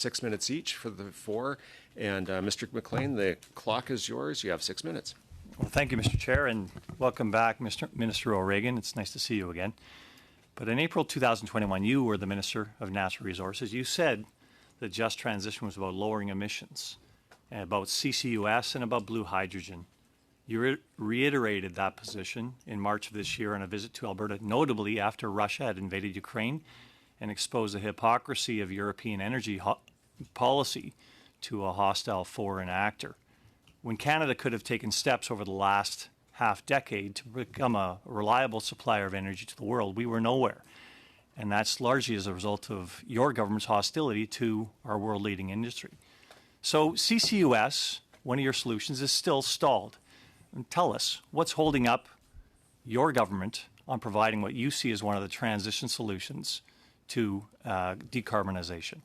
6 minutes each for the four. And Mr. McLean, the clock is yours. You have 6 minutes. Well, thank you, Mr. Chair, and welcome back, Minister O'Regan. It's nice to see you again. But in April 2021, you were the Minister of Natural Resources. You said that just transition was about lowering emissions, and about CCUS, and about blue hydrogen. You reiterated that position in March of this year on a visit to Alberta, notably after Russia had invaded Ukraine and exposed the hypocrisy of European energy policy to a hostile foreign actor. When Canada could have taken steps over the last half decade to become a reliable supplier of energy to the world, we were nowhere. And that's largely as a result of your government's hostility to our world-leading industry. So CCUS, one of your solutions, is still stalled. And tell us, what's holding up your government on providing what you see as one of the transition solutions to decarbonization?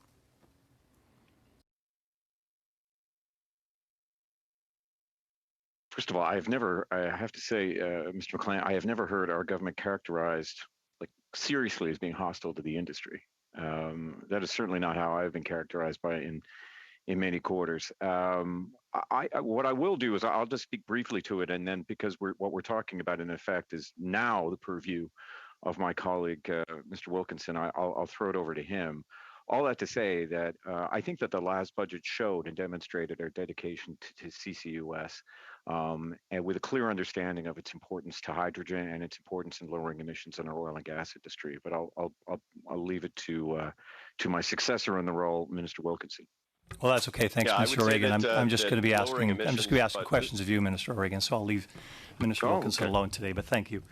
First of all, I have to say, Mr. McLean, I have never heard our government characterized seriously as being hostile to the industry. That is certainly not how I've been characterized in many quarters. What I will do is I'll just speak briefly to it, and then because what we're talking about in effect is now the purview of my colleague, Mr. Wilkinson, I'll throw it over to him. All that to say that I think that the last budget showed and demonstrated our dedication to CCUS, and with a clear understanding of its importance to hydrogen and its importance in lowering emissions in our oil and gas industry. But I'll leave it to my successor in the role, Minister Wilkinson. Well, that's okay. Thanks, Mr. O'Regan. I'm just going to be asking questions of you, Minister O'Regan. So I'll leave Minister Wilkinson alone today. But thank you.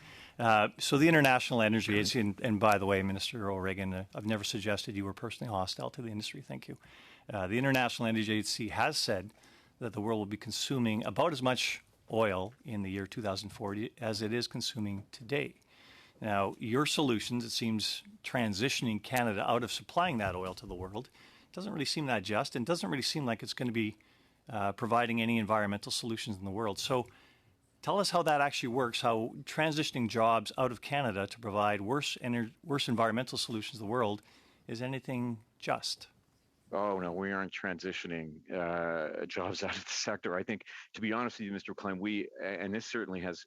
So the International Energy Agency, and by the way, Minister O'Regan, I've never suggested you were personally hostile to the industry. Thank you. The International Energy Agency has said that the world will be consuming about as much oil in the year 2040 as it is consuming today. Now, your solutions, it seems, transitioning Canada out of supplying that oil to the world doesn't really seem that just, and doesn't really seem like it's going to be providing any environmental solutions in the world. So tell us how that actually works, how transitioning jobs out of Canada to provide worse environmental solutions to the world is anything just. Oh, no, we aren't transitioning jobs out of the sector. I think, to be honest with you, Mr. McLean, and this certainly has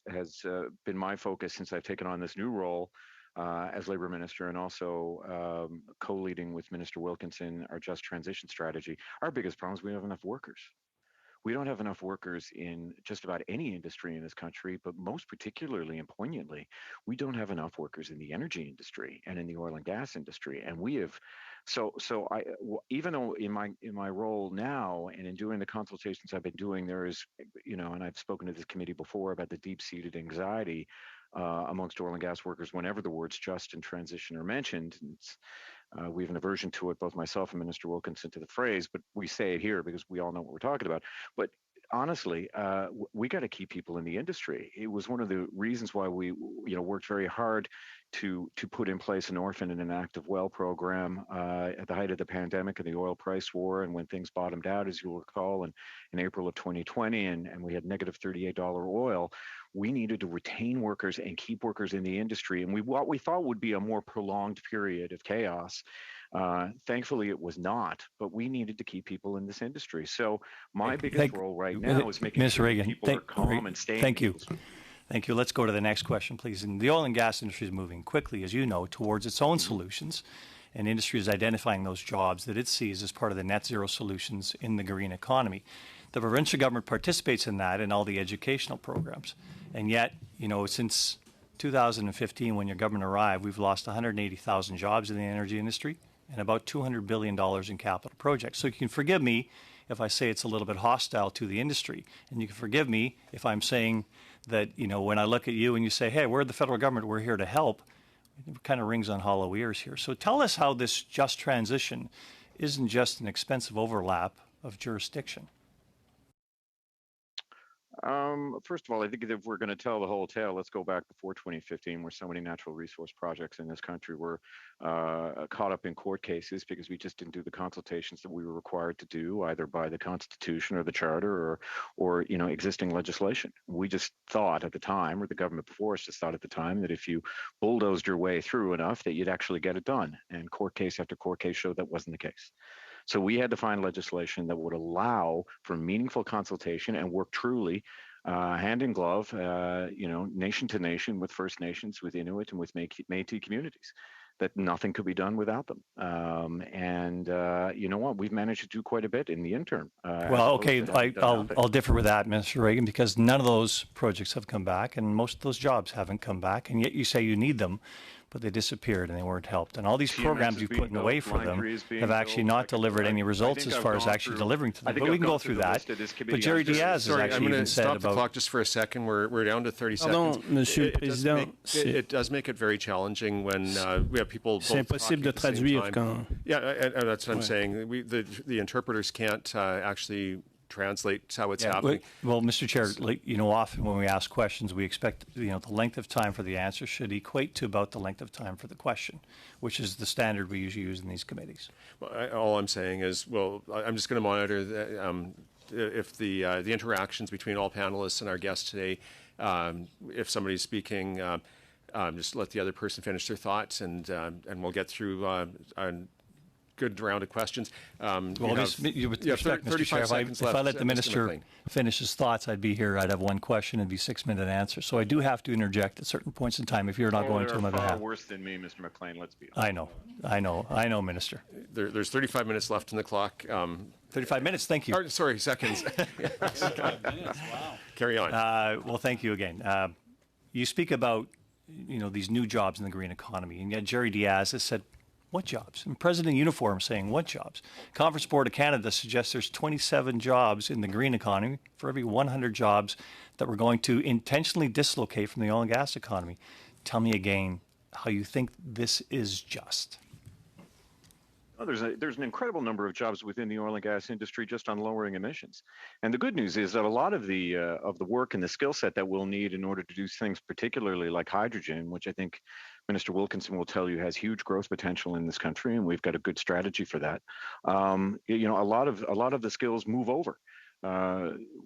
been my focus since I've taken on this new role as Labour Minister, and also co-leading with Minister Wilkinson our just transition strategy. Our biggest problem is we don't have enough workers. We don't have enough workers in just about any industry in this country, but most particularly and poignantly, we don't have enough workers in the energy industry and in the oil and gas industry. And we have, even though in my role now and in doing the consultations I've been doing, there is, and I've spoken to this committee before about the deep-seated anxiety amongst oil and gas workers whenever the words just and transition are mentioned. We have an aversion to it, both myself and Minister Wilkinson, to the phrase, but we say it here because we all know what we're talking about. But honestly, we got to keep people in the industry. It was one of the reasons why we, worked very hard to put in place an orphan and an active well program at the height of the pandemic and the oil price war, and when things bottomed out, as you'll recall, in April of 2020, and we had negative $38 oil. We needed to retain workers and keep workers in the industry, and what we thought would be a more prolonged period of chaos. Thankfully, it was not, but we needed to keep people in this industry. So my biggest role right now is making sure people are calm and staying. Thank you. Thank you. Let's go to the next question, please. And the oil and gas industry is moving quickly, as you know, towards its own solutions. And industry is identifying those jobs that it sees as part of the net zero solutions in the green economy. The provincial government participates in that in all the educational programs. And yet, since 2015, when your government arrived, we've lost 180,000 jobs in the energy industry and about $200 billion in capital projects. So you can forgive me if I say it's a little bit hostile to the industry. And you can forgive me if I'm saying that, when I look at you and you say, hey, we're the federal government, we're here to help, it kind of rings on hollow ears here. So tell us how this just transition isn't just an expensive overlap of jurisdiction. First of all, I think if we're going to tell the whole tale, let's go back before 2015, where so many natural resource projects in this country were caught up in court cases because we just didn't do the consultations that we were required to do, either by the Constitution or the Charter or existing legislation. We just thought at the time, or the government before us just thought at the time, that if you bulldozed your way through enough, that you'd actually get it done. And court case after court case showed that wasn't the case. So we had to find legislation that would allow for meaningful consultation and work truly hand in glove, nation to nation with First Nations, with Inuit, and with Métis communities. That nothing could be done without them. You know what? We've managed to do quite a bit in the interim. Well, okay, I'll differ with that, Mr. Reagan, because none of those projects have come back, and most of those jobs haven't come back, and yet you say you need them, but they disappeared and they weren't helped. And all these programs you've put away for them have actually not delivered any results as far as actually delivering to them. But we can go through that. But Jerry Diaz has actually even said about... Stop the clock just for a second. We're down to 30 seconds. Monsieur le Président. It does make it very challenging when we have people both C'est impossible de traduire quand... Yeah, and that's what I'm saying. The interpreters can't actually translate how it's happening. Well, Mr. Chair, often when we ask questions, we expect, the length of time for the answer should equate to about the length of time for the question, which is the standard we usually use in these committees. Well, all I'm saying is, I'm just going to monitor if the interactions between all panelists and our guests today, if somebody's speaking, just let the other person finish their thoughts, and we'll get through a good round of questions. With respect, Mr. Chair, if I let the minister finish his thoughts, I'd be here. I'd have one question. It'd be 6-minute answer. So I do have to interject at certain points in time if you're not going to on my behalf. Worse than me, Mr. McLean. Let's be honest. I know, Minister. There's 35 minutes left in the clock. 35 minutes. Thank you. Sorry, seconds. 35 minutes. Wow. Carry on. Well, thank you again. You speak about these new jobs in the green economy, and yet Jerry Diaz has said, what jobs? And President UNIFOR saying, what jobs? Conference Board of Canada suggests there's 27 jobs in the green economy for every 100 jobs that we're going to intentionally dislocate from the oil and gas economy. Tell me again how you think this is just. Well, there's an incredible number of jobs within the oil and gas industry just on lowering emissions. And the good news is that a lot of the work and the skill set that we'll need in order to do things, particularly like hydrogen, which I think Minister Wilkinson will tell you has huge growth potential in this country, and we've got a good strategy for that. A lot of the skills move over.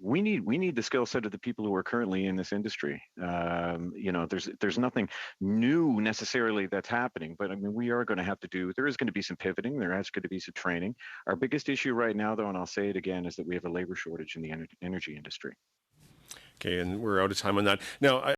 We need the skill set of the people who are currently in this industry. There's nothing new necessarily that's happening, but I mean, we are going to have to there is going to be some pivoting. There has going to be some training. Our biggest issue right now, though, and I'll say it again, is that we have a labor shortage in the energy industry. Okay, and we're out of time on that. Now,